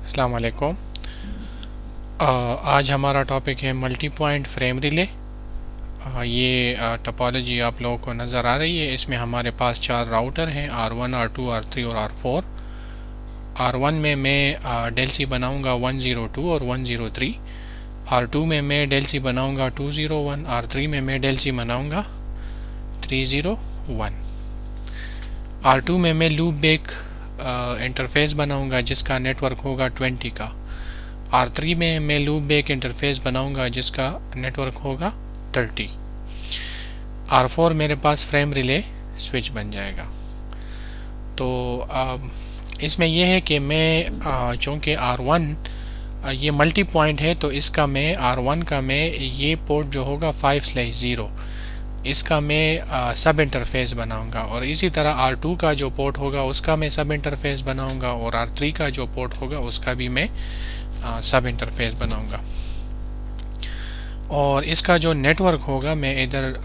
अस्सलाम वालेकुम। आज हमारा टॉपिक है मल्टी पॉइंट फ्रेम रिले। ये टोपोलॉजी आप लोगों को नज़र आ रही है। इसमें हमारे पास 4 राउटर हैं, R1, R2, R3 और R4। R1 में मैं डेल सी बनाऊँगा 102 और 103। R2 में मैं डेल सी बनाऊँगा 201। R3 में मैं डेल सी बनाऊँगा 301। R2 में मैं लूप बेक इंटरफेस बनाऊँगा जिसका नेटवर्क होगा 20 का। R3 में मैं लूप बेक इंटरफेस बनाऊंगा जिसका नेटवर्क होगा 30। R4 मेरे पास फ्रेम रिले स्विच बन जाएगा। तो इसमें यह है कि मैं चूँकि R1 ये मल्टी पॉइंट है तो इसका मैं R1 का मैं ये पोर्ट जो होगा 5/0 इसका मैं सब इंटरफेस बनाऊंगा, और इसी तरह R2 का जो पोर्ट होगा उसका मैं सब इंटरफेस बनाऊंगा, और R3 का जो पोर्ट होगा उसका भी मैं सब इंटरफेस बनाऊंगा। और इसका जो नेटवर्क होगा, मैं इधर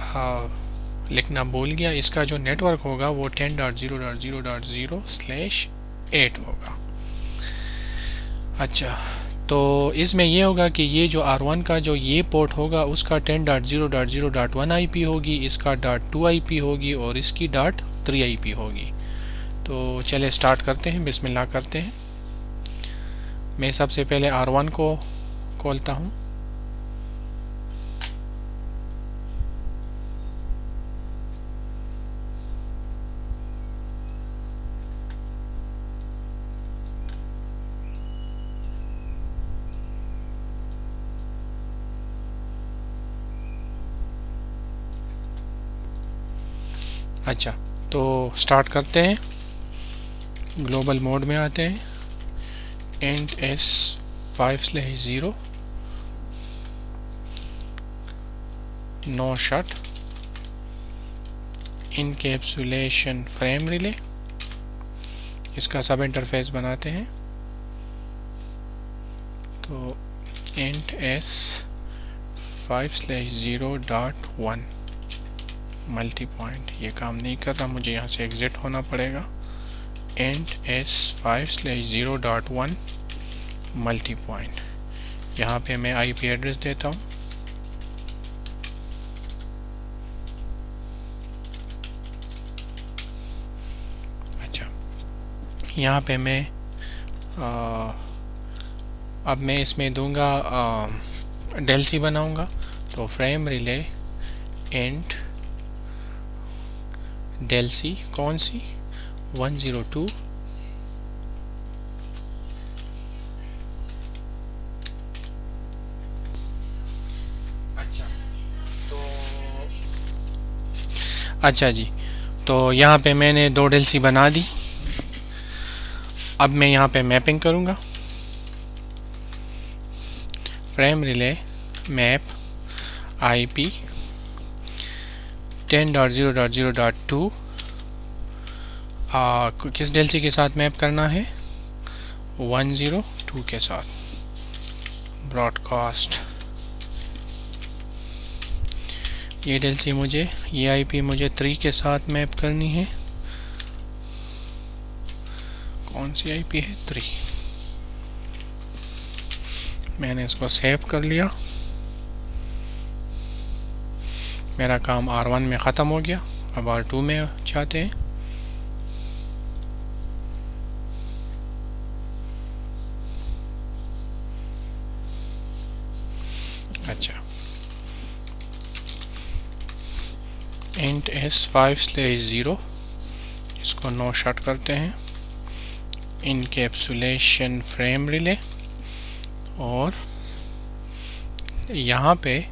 लिखना भूल गया, इसका जो नेटवर्क होगा वो 10.0.0.0/8 होगा। अच्छा, तो इसमें ये होगा कि ये जो R1 का जो ये पोर्ट होगा उसका 10.0.0.1 IP होगी, इसका .2 IP होगी और इसकी .3 IP होगी। तो चले स्टार्ट करते हैं, बिस्मिल्लाह करते हैं। मैं सबसे पहले R1 को खोलता हूँ। अच्छा, तो स्टार्ट करते हैं। ग्लोबल मोड में आते हैं। int s5/0 no shut encapsulation frame relay, इसका सब इंटरफेस बनाते हैं। तो int s5/0.1 मल्टी पॉइंट, ये काम नहीं कर रहा, मुझे यहाँ से एग्जिट होना पड़ेगा। int s5/0.1 मल्टी पॉइंट, यहाँ पे मैं IP एड्रेस देता हूँ। अच्छा, यहाँ पे मैं अब मैं इसमें दूंगा डेल सी बनाऊंगा। तो frame relay int DLCI, कौन सी 102 अच्छा जी, तो यहाँ पे मैंने 2 डेल सी बना दी। अब मैं यहाँ पे मैपिंग करूँगा। फ्रेम रिले मैप IP 10.0.0.2 किस डेल सी के साथ मैप करना है? 102 के साथ। ब्रॉडकास्ट, ये डेल सी मुझे, ये IP मुझे 3 के साथ मैप करनी है। कौन सी IP है? 3। मैंने इसको सेव कर लिया। मेरा काम R1 में ख़त्म हो गया। अब R2 में चाहते हैं। अच्छा, int s5/0 इसको नो शट करते हैं। इनकैप्सुलेशन फ्रेम रिले, और यहाँ पे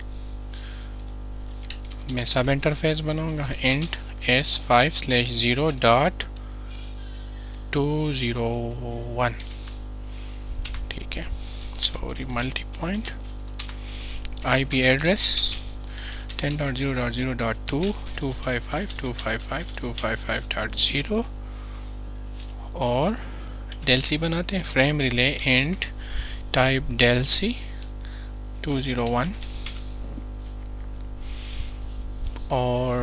मैं सब इंटरफेस बनाऊंगा int s5/0.201। ठीक है, sorry, multi point IP address 10.0.0.2 और डेल सी बनाते हैं। Frame relay int type DLCI 201, और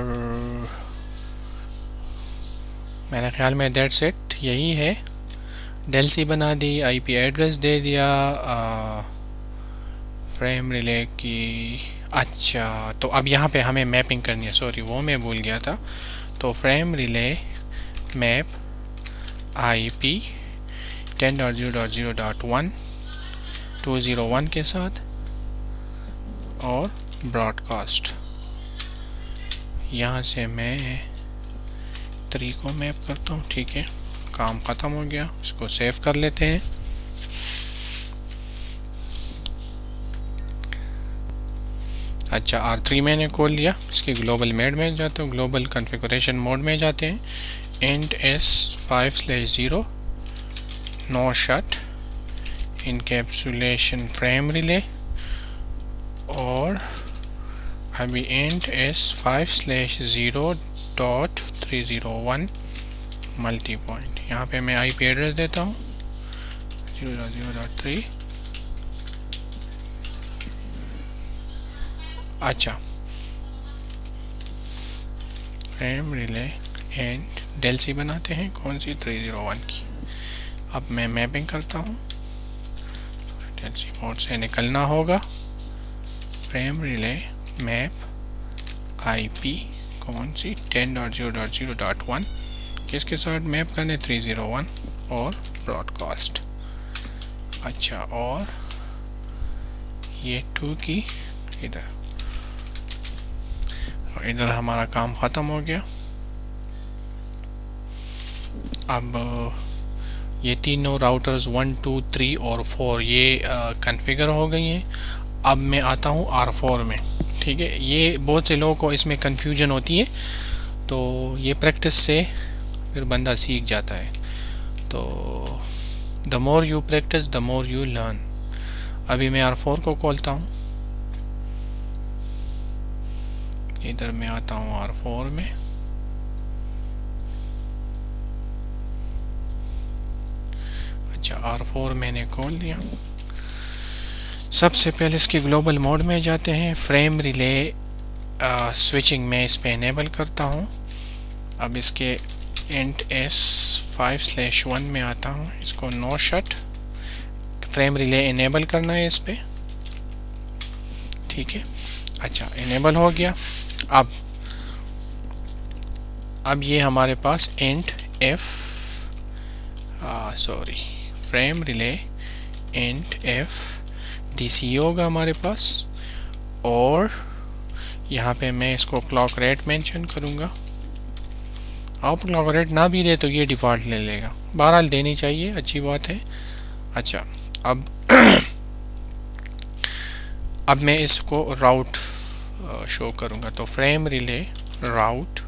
मेरे ख्याल में दैट्स इट, यही है। डेलसी बना दी, आईपी एड्रेस दे दिया, फ्रेम रिले की। अच्छा, तो अब यहाँ पे हमें मैपिंग करनी है, सॉरी वो मैं भूल गया था। तो फ्रेम रिले मैप आईपी 10.0.0.1 201 के साथ और ब्रॉडकास्ट। यहाँ से मैं 3 को मैप करता हूँ। ठीक है, काम ख़त्म हो गया, इसको सेव कर लेते हैं। अच्छा, R3 मैंने खोल लिया, इसके ग्लोबल मोड में जाते हैं, ग्लोबल कॉन्फ़िगरेशन मोड में जाते हैं। Int S5/0 no shut encapsulation frame relay, और अभी इंट S5/0.301 मल्टी पॉइंट। यहाँ पे मैं आईपी एड्रेस देता हूँ 0.0.3। अच्छा, फ्रेम रिले एंड डेलसी बनाते हैं, कौन सी 301 की। अब मैं मैपिंग करता हूँ, डेलसी मोड से निकलना होगा। फ्रेम रिले मैप आईपी कौन सी 10.0.0.1 किसके साथ मैप करने, 301 और ब्रॉडकास्ट। अच्छा, और ये 2 की इधर हमारा काम ख़त्म हो गया। अब ये तीनों राउटर्स 1 2 3 और 4 ये कॉन्फ़िगर हो गई हैं। अब मैं आता हूँ R4 में। ठीक है, ये बहुत से लोगों को इसमें कन्फ्यूजन होती है, तो ये प्रैक्टिस से फिर बंदा सीख जाता है। तो the more you practice the more you learn. अभी मैं R4 को खोलता हूँ, इधर मैं आता हूँ R4 में। अच्छा, R4 मैंने खोल लिया। सबसे पहले इसके ग्लोबल मोड में जाते हैं, फ्रेम रिले स्विचिंग में इस पे इनेबल करता हूँ। अब इसके इंट S5/1 में आता हूँ, इसको no shut frame relay enable करना है इस पे। ठीक है, अच्छा इनेबल हो गया। अब ये हमारे पास इंट फ्रेम रिले इंट F DC होगा हमारे पास, और यहाँ पे मैं इसको क्लॉक रेट मेंशन करूँगा। आप क्लॉक रेट ना भी दे तो ये डिफ़ॉल्ट ले लेगा, बहरहाल देनी चाहिए, अच्छी बात है। अच्छा, अब अब मैं इसको राउट शो करूँगा, तो फ्रेम रिले राउट।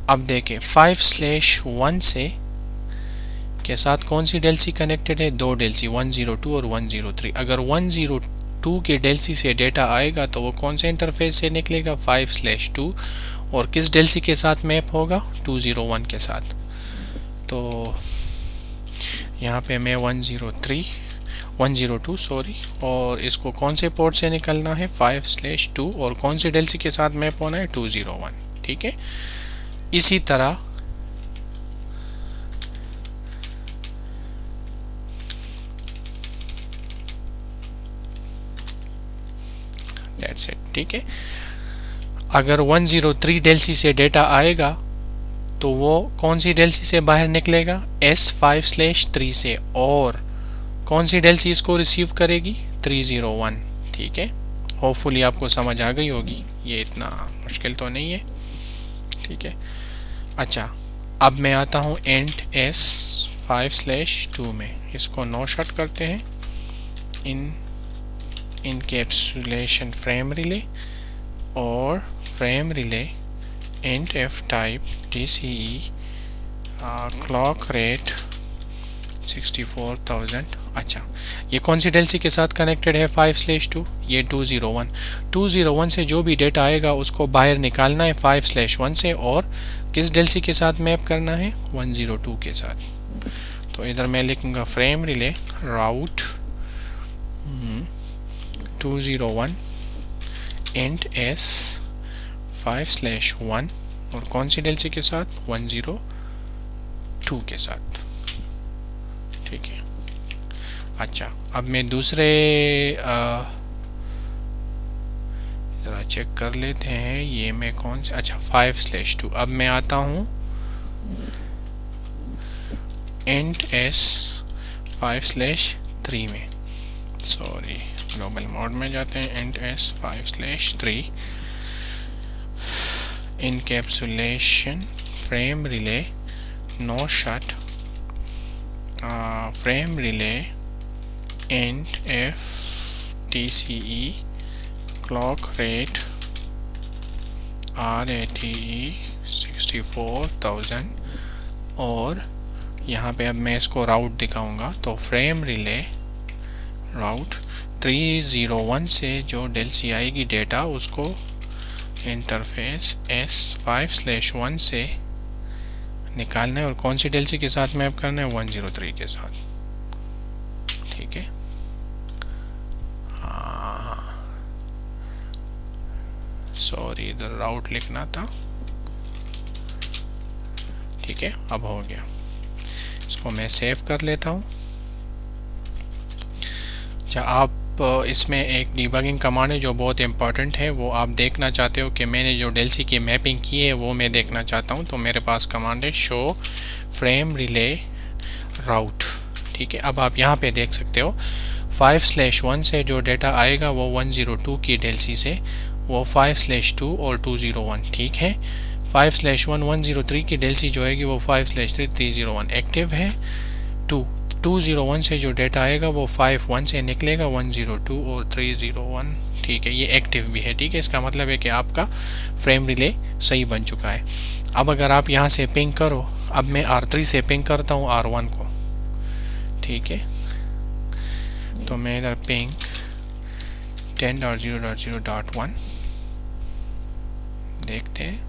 अब देखें 5/1 से के साथ कौन सी डेलसी कनेक्टेड है, 2 डेलसी 102 और 103। अगर 102 के डेलसी से डेटा आएगा तो वो कौन से इंटरफेस से निकलेगा, 5/2, और किस डेलसी के साथ मैप होगा, 201 के साथ। तो यहाँ पे मैं 102 सॉरी, और इसको कौन से पोर्ट से निकलना है, 5/2, और कौन सी डेलसी के साथ मैप होना है, 201। ठीक है, इसी तरह दैट्स इट। ठीक है, अगर 103 डेलसी से डेटा आएगा तो वो कौन सी डेलसी से बाहर निकलेगा, S5/3 से, और कौन सी डेलसी इसको रिसीव करेगी, 301। ठीक है, होपफुली आपको समझ आ गई होगी, ये इतना मुश्किल तो नहीं है। ठीक है, अच्छा अब मैं आता हूँ इंट S5/2 में, इसको नो शट करते हैं, इनकैप्सुलेशन फ्रेम रिले, और frame relay int F type DCE clock rate 64,000। अच्छा, ये कौन सी डेलसी के साथ कनेक्टेड है, 5/2, ये 201 से जो भी डेटा आएगा उसको बाहर निकालना है 5/1 से, और किस डेलसी के साथ मैप करना है, 102 के साथ। तो इधर मैं लिखूँगा फ्रेम रिले राउट 201 इंट S5/1, और कौन सी डेलसी के साथ, 102 के साथ। अच्छा, अब मैं दूसरे ज़रा चेक कर लेते हैं, ये मैं कौन से, अच्छा 5/2। अब मैं आता हूँ इंट s 5/3 में, सॉरी ग्लोबल मोड में जाते हैं, int s 5/3 encapsulation frame relay no shut frame relay int f tce clock rate RATE 64,000। और यहाँ पे अब मैं इसको राउट दिखाऊंगा, तो फ्रेम रिले राउट 301 से जो डेल सी आएगी डेटा उसको इंटरफेस S5/1 से निकालना है, और कौन सी डेल सी के साथ मैप करना है, 103 के साथ, ठीक है। हाँ सॉरी, इधर राउट लिखना था, ठीक है, अब हो गया। इसको मैं सेव कर लेता हूँ। अच्छा, आप इसमें एक डिबगिंग कमांड है जो बहुत इंपॉर्टेंट है, वो आप देखना चाहते हो कि मैंने जो डेल सी की मैपिंग की है वो मैं देखना चाहता हूँ, तो मेरे पास कमांड है शो फ्रेम रिले राउट, ठीक है। अब आप यहाँ पे देख सकते हो 5/1 से जो डेटा आएगा वो 102 की डेल सी से, वो 5/2 और 201, ठीक है। 5/1 103 की डेल सी जो आएगी वो 5/3 301 एक्टिव है। 201 से जो डेटा आएगा वो 51 से निकलेगा, 102 और 301, ठीक है, ये एक्टिव भी है, ठीक है। इसका मतलब है कि आपका फ्रेम रिले सही बन चुका है। अब अगर आप यहाँ से पिंग करो, अब मैं R3 से पिंग करता हूँ R1 को, ठीक है। तो मैं इधर पिंग 10.0.0.1 देखते हैं।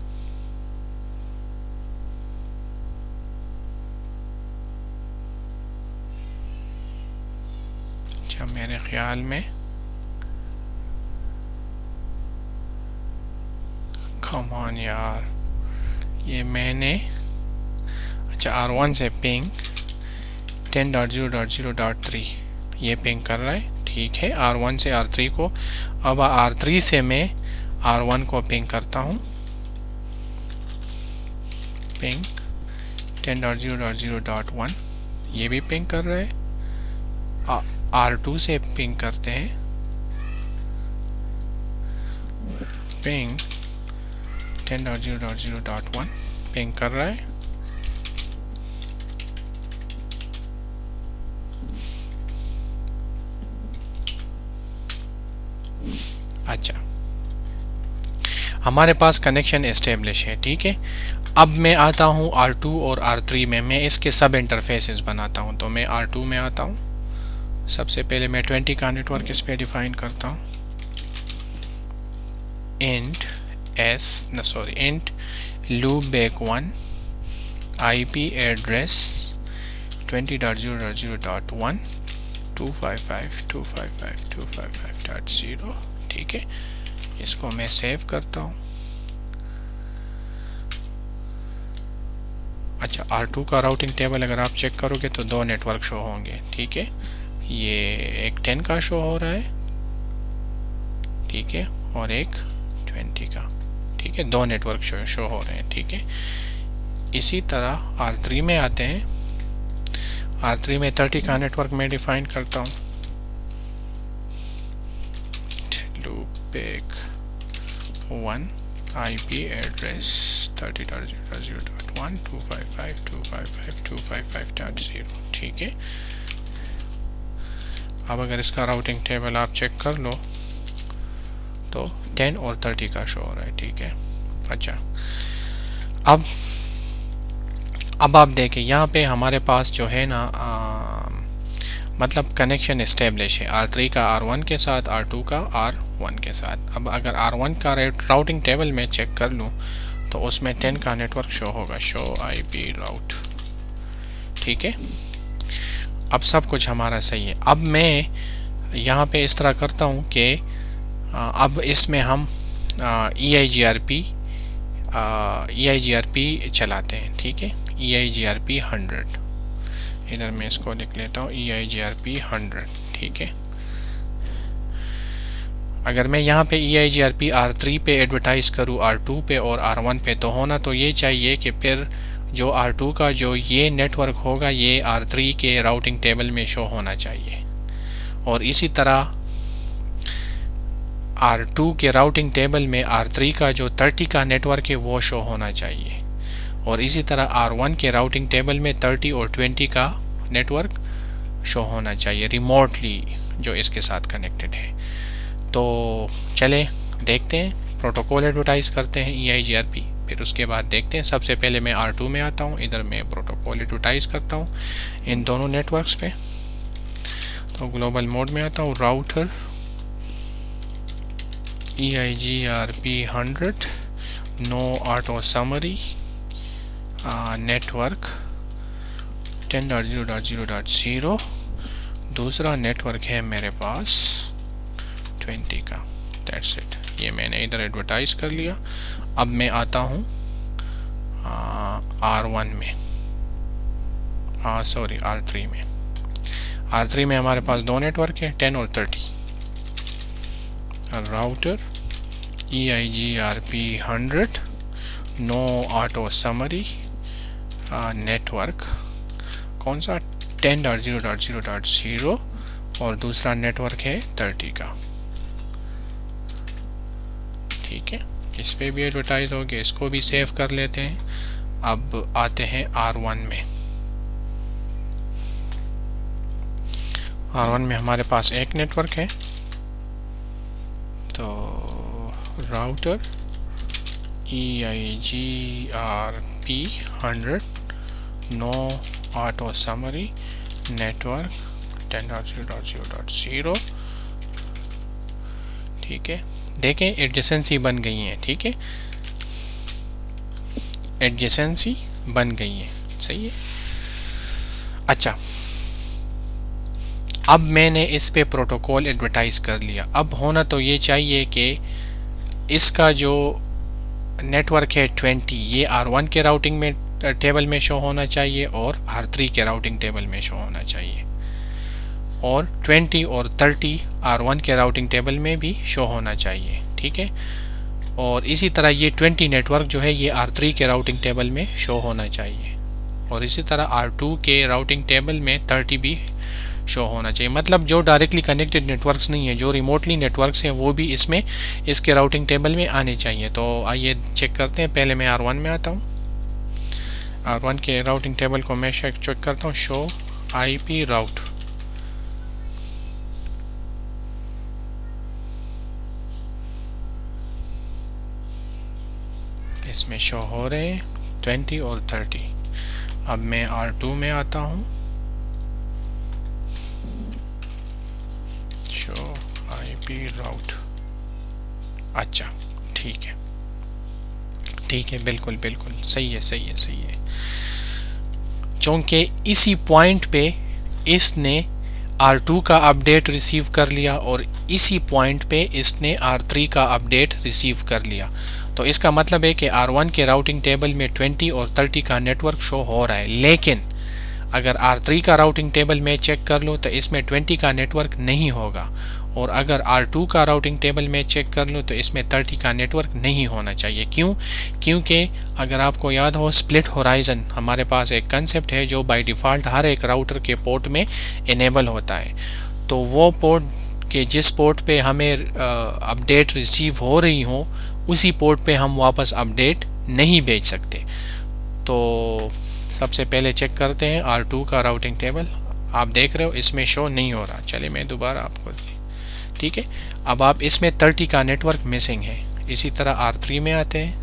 अच्छा, मेरे ख्याल में कम ऑन यार, ये मैंने, अच्छा R1 से पिंग 10.0.0.3 ये पिंग कर रहा है, ठीक है, R1 से R3 को। अब R3 से मैं R1 को पिंग करता हूँ, पिंग 10.0.0.1 ये भी पिंग कर रहा है। R2 से पिंग करते हैं, पिंग 10.0.0.1 पिंग कर रहा है। अच्छा, हमारे पास कनेक्शन एस्टेब्लिश है, ठीक है। अब मैं आता हूँ R2 और R3 में, मैं इसके सब इंटरफेसेस बनाता हूँ। तो मैं R2 में आता हूँ, सबसे पहले मैं 20 का नेटवर्क इस पे डिफाइन करता हूँ, इंट loopback1 IP एड्रेस 20.0.0.1 255.255.255.0, ठीक है। इसको मैं सेव करता हूँ। अच्छा, R2 का राउटिंग टेबल अगर आप चेक करोगे तो दो नेटवर्क शो होंगे, ठीक है। ये एक 10 का शो हो रहा है, ठीक है, और एक 20 का, ठीक है, दो नेटवर्क शो हो रहे हैं, ठीक है। इसी तरह R3 में आते हैं, R3 में 30 का नेटवर्क मैं डिफाइन करता हूँ, loopback 1 IP एड्रेस 30.0.0.1 255.255.255.0, ठीक है। अब अगर इसका राउटिंग टेबल आप चेक कर लो तो 10 और 30 का शो हो रहा है, ठीक है। अच्छा, अब आप देखें यहाँ पे हमारे पास जो है ना मतलब कनेक्शन इस्टेब्लिश है R3 का R1 के साथ, R2 का R1 के साथ। अब अगर R1 का राउटिंग टेबल में चेक कर लूँ तो उसमें 10 का नेटवर्क शो होगा, शो IP राउट, ठीक है। अब सब कुछ हमारा सही है। अब मैं यहाँ पे इस तरह करता हूँ कि अब इसमें हम EIGRP चलाते हैं, ठीक है, EIGRP 100 इधर मैं इसको लिख लेता हूँ EIGRP 100, ठीक है। अगर मैं यहाँ पे EIGRP R3 पे एडवर्टाइज करूँ R2 पे और R1 पे, तो होना तो ये चाहिए कि फिर जो R2 का जो ये नेटवर्क होगा ये R3 के राउटिंग टेबल में शो होना चाहिए, और इसी तरह R2 के राउटिंग टेबल में R3 का जो 30 का नेटवर्क है वो शो होना चाहिए, और इसी तरह R1 के राउटिंग टेबल में 30 और 20 का नेटवर्क शो होना चाहिए रिमोटली जो इसके साथ कनेक्टेड है। तो चले देखते हैं, प्रोटोकॉल एडवर्टाइज करते हैं EIGRP, फिर उसके बाद देखते हैं। सबसे पहले मैं R2 में आता हूँ, इधर मैं प्रोटोकॉल एडवर्टाइज करता हूँ इन दोनों नेटवर्क्स पे। तो ग्लोबल मोड में आता हूँ, router EIGRP 100, no auto summary, network 10.0.0.0, दूसरा नेटवर्क है मेरे पास 20 का। दैट्स इट, ये मैंने इधर एडवर्टाइज कर लिया। अब मैं आता हूँ R1 में, सॉरी R3 में। R3 में हमारे पास दो नेटवर्क है 10 और 30। Router EIGRP 100, no auto summary, network कौन सा 10.0.0.0, और दूसरा नेटवर्क है 30 का, ठीक है। इस पे भी एडवर्टाइज हो गया, इसको भी सेव कर लेते हैं। अब आते हैं R1 में। R1 में हमारे पास एक नेटवर्क है, तो router EIGRP 100, no auto summary, network 10.0.0.0, ठीक है। देखें एडजेसेंसी बन गई है, ठीक है, एडजेसेंसी बन गई है, सही है। अच्छा, अब मैंने इस पे प्रोटोकॉल एडवर्टाइज कर लिया। अब होना तो ये चाहिए कि इसका जो नेटवर्क है 20 ये R1 के राउटिंग में टेबल में शो होना चाहिए और R3 के राउटिंग टेबल में शो होना चाहिए, और 20 और 30 R1 के राउटिंग टेबल में भी शो होना चाहिए, ठीक है। और इसी तरह ये 20 नेटवर्क जो है ये R3 के राउटिंग टेबल में शो होना चाहिए, और इसी तरह R2 के राउटिंग टेबल में 30 भी शो होना चाहिए। मतलब जो डायरेक्टली कनेक्टेड नेटवर्क्स नहीं है, जो रिमोटली नेटवर्क्स हैं, वो भी इसमें इसके राउटिंग टेबल में आने चाहिए। तो आइए चेक करते हैं। पहले मैं R1 में आता हूँ, R1 के राउटिंग टेबल को मैं चेक करता हूँ, शो IP राउट, इसमें शो हो रहे हैं 20 और 30। अब मैं R2 में आता हूँ, शो IP राउट, अच्छा ठीक है, ठीक है, बिल्कुल बिल्कुल सही है, सही है, सही है। चूँकि इसी पॉइंट पे इसने R2 का अपडेट रिसीव कर लिया और इसी पॉइंट पे इसने R3 का अपडेट रिसीव कर लिया, तो इसका मतलब है कि R1 के राउटिंग टेबल में 20 और 30 का नेटवर्क शो हो रहा है। लेकिन अगर R3 का राउटिंग टेबल में चेक कर लो तो इसमें 20 का नेटवर्क नहीं होगा, और अगर R2 का राउटिंग टेबल में चेक कर लो तो इसमें 30 का नेटवर्क नहीं होना चाहिए। क्यों? क्योंकि अगर आपको याद हो, स्प्लिट होराइजन हमारे पास एक कंसेप्ट है जो बाय डिफ़ॉल्ट हर एक राउटर के पोर्ट में इनेबल होता है। तो वो पोर्ट के जिस पोर्ट पे हमें अपडेट रिसीव हो रही हो उसी पोर्ट पे हम वापस अपडेट नहीं भेज सकते। तो सबसे पहले चेक करते हैं R2 का राउटिंग टेबल। आप देख रहे हो इसमें शो नहीं हो रहा। चलिए मैं दोबारा आपको, ठीक है। अब आप इसमें 30 का नेटवर्क मिसिंग है। इसी तरह R3 में आते हैं,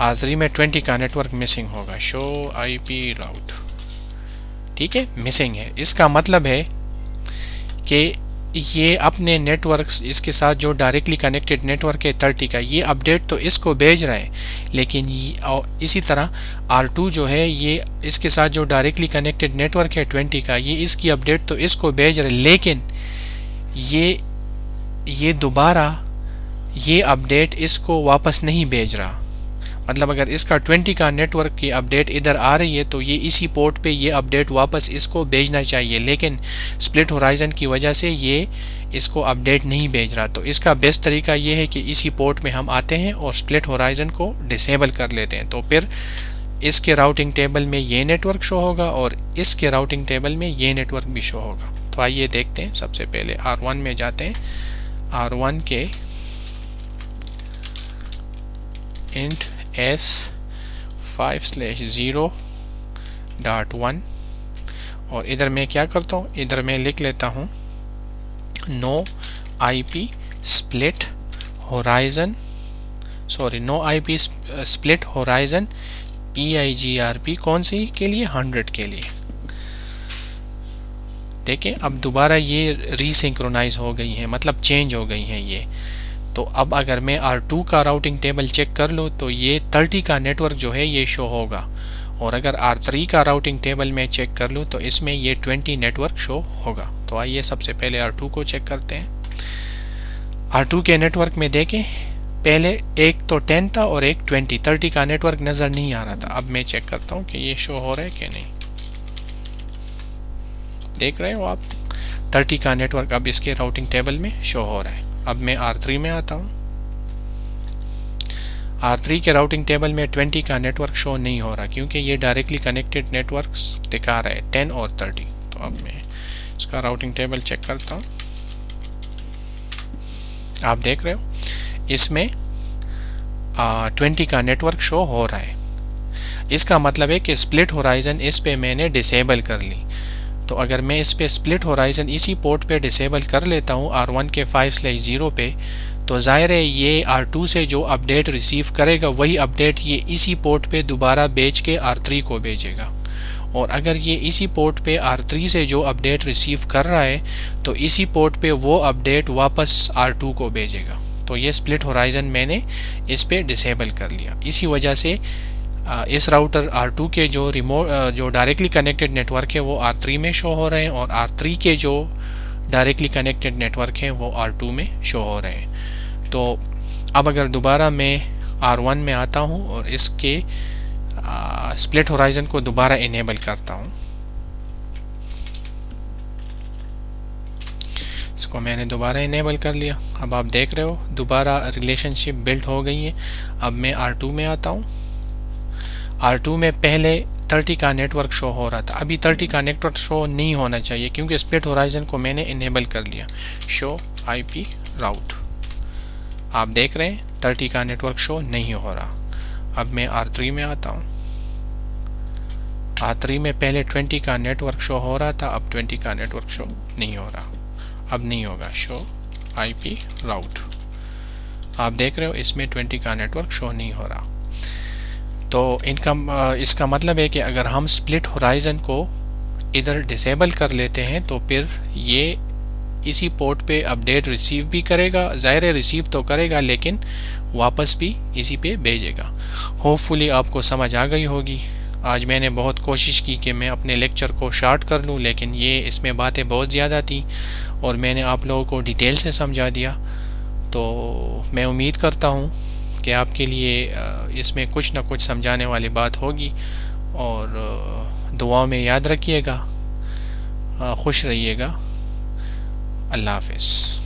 R3 में 20 का नेटवर्क मिसिंग होगा, शो IP राउट, ठीक है, मिसिंग है। इसका मतलब है कि ये अपने नेटवर्क्स इसके साथ जो डायरेक्टली कनेक्टेड नेटवर्क है 30 का, ये अपडेट तो इसको भेज रहे हैं, लेकिन इसी तरह R2 जो है ये इसके साथ जो डायरेक्टली कनेक्टेड नेटवर्क है 20 का, ये इसकी अपडेट तो इसको भेज रहे हैं, लेकिन ये दोबारा ये अपडेट इसको वापस नहीं भेज रहा। मतलब अगर इसका 20 का नेटवर्क की अपडेट इधर आ रही है तो ये इसी पोर्ट पे ये अपडेट वापस इसको भेजना चाहिए, लेकिन स्प्लिट होराइजन की वजह से ये इसको अपडेट नहीं भेज रहा। तो इसका बेस्ट तरीका ये है कि इसी पोर्ट में हम आते हैं और स्प्लिट होराइजन को डिसेबल कर लेते हैं। तो फिर इसके राउटिंग टेबल में ये नेटवर्क शो होगा और इसके राउटिंग टेबल में ये नेटवर्क भी शो होगा। तो आइए देखते हैं। सबसे पहले R1 में जाते हैं, R1 के int s5/0.1 और इधर मैं क्या करता हूँ, इधर मैं लिख लेता हूँ no IP split horizon, no IP split horizon EIGRP कौन सी के लिए, 100 के लिए। देखें अब दोबारा ये रीसिंक्रोनाइज हो गई है, मतलब चेंज हो गई हैं ये। तो अब अगर मैं R2 का राउटिंग टेबल चेक कर लूँ तो ये 30 का नेटवर्क जो है ये शो होगा, और अगर R3 का राउटिंग टेबल में चेक कर लूँ तो इसमें ये 20 नेटवर्क शो होगा। तो आइए सबसे पहले R2 को चेक करते हैं। R2 के नेटवर्क में देखें पहले एक तो 10 था और एक 20, 30 का नेटवर्क नज़र नहीं आ रहा था। अब मैं चेक करता हूँ कि ये शो हो रहा है कि नहीं। देख रहे हो आप, 30 का नेटवर्क अब इसके राउटिंग टेबल में शो हो रहा है। अब मैं R3 में आता हूँ, R3 के राउटिंग टेबल में 20 का नेटवर्क शो नहीं हो रहा क्योंकि ये डायरेक्टली कनेक्टेड नेटवर्क्स दिखा रहा है 10 और 30। तो अब मैं इसका राउटिंग टेबल चेक करता हूँ। आप देख रहे हो इसमें 20 का नेटवर्क शो हो रहा है। इसका मतलब है कि स्प्लिट होराइजन इस पे मैंने डिसेबल कर ली। तो अगर मैं इस पे स्प्लिट होराइजन इसी पोर्ट पे डिसेबल कर लेता हूँ R1 के 5/0 पे, तो जाहिर है ये R2 से जो अपडेट रिसीव करेगा वही अपडेट ये इसी पोर्ट पे दोबारा भेज के R3 को भेजेगा। और अगर ये इसी पोर्ट पे R3 से जो अपडेट रिसीव कर रहा है तो इसी पोर्ट पे वो अपडेट वापस R2 को भेजेगा। तो ये स्प्लिट होराइजन मैंने इस पे डिसेबल कर लिया। इसी वजह से इस राउटर R2 के जो डायरेक्टली कनेक्टेड नेटवर्क है वो R3 में शो हो रहे हैं, और R3 के जो डायरेक्टली कनेक्टेड नेटवर्क हैं वो R2 में शो हो रहे हैं। तो अब अगर दोबारा मैं R1 में आता हूँ और इसके स्प्लिट होराइजन को दोबारा इनेबल करता हूँ, इसको मैंने दोबारा इनेबल कर लिया। अब आप देख रहे हो दोबारा रिलेशनशिप बिल्ड हो गई है। अब मैं R2 में आता हूँ, R2 में पहले 30 का नेटवर्क शो हो रहा था, अभी 30 का नेटवर्क शो नहीं होना चाहिए क्योंकि स्प्लिट होराइजन को मैंने इनेबल कर लिया। शो IP राउट, आप देख रहे हैं 30 का नेटवर्क शो नहीं हो रहा। अब मैं R3 में आता हूँ, R3 में पहले 20 का नेटवर्क शो हो रहा था, अब 20 का नेटवर्क शो नहीं हो रहा। अब नहीं होगा। शो IP राउट, आप देख रहे हो इसमें 20 का नेटवर्क शो नहीं हो रहा। तो इसका मतलब है कि अगर हम स्प्लिट होराइजन को इधर डिसेबल कर लेते हैं तो फिर ये इसी पोर्ट पे अपडेट रिसीव भी करेगा, ज़ाहिर है रिसीव तो करेगा लेकिन वापस भी इसी पे भेजेगा। होपफुली आपको समझ आ गई होगी। आज मैंने बहुत कोशिश की कि मैं अपने लेक्चर को शॉर्ट कर लूँ, लेकिन ये इसमें बातें बहुत ज़्यादा थी और मैंने आप लोगों को डिटेल से समझा दिया। तो मैं उम्मीद करता हूँ कि आपके लिए इसमें कुछ ना कुछ समझाने वाली बात होगी, और दुआओं में याद रखिएगा। खुश रहिएगा। अल्लाह हाफ़िज़।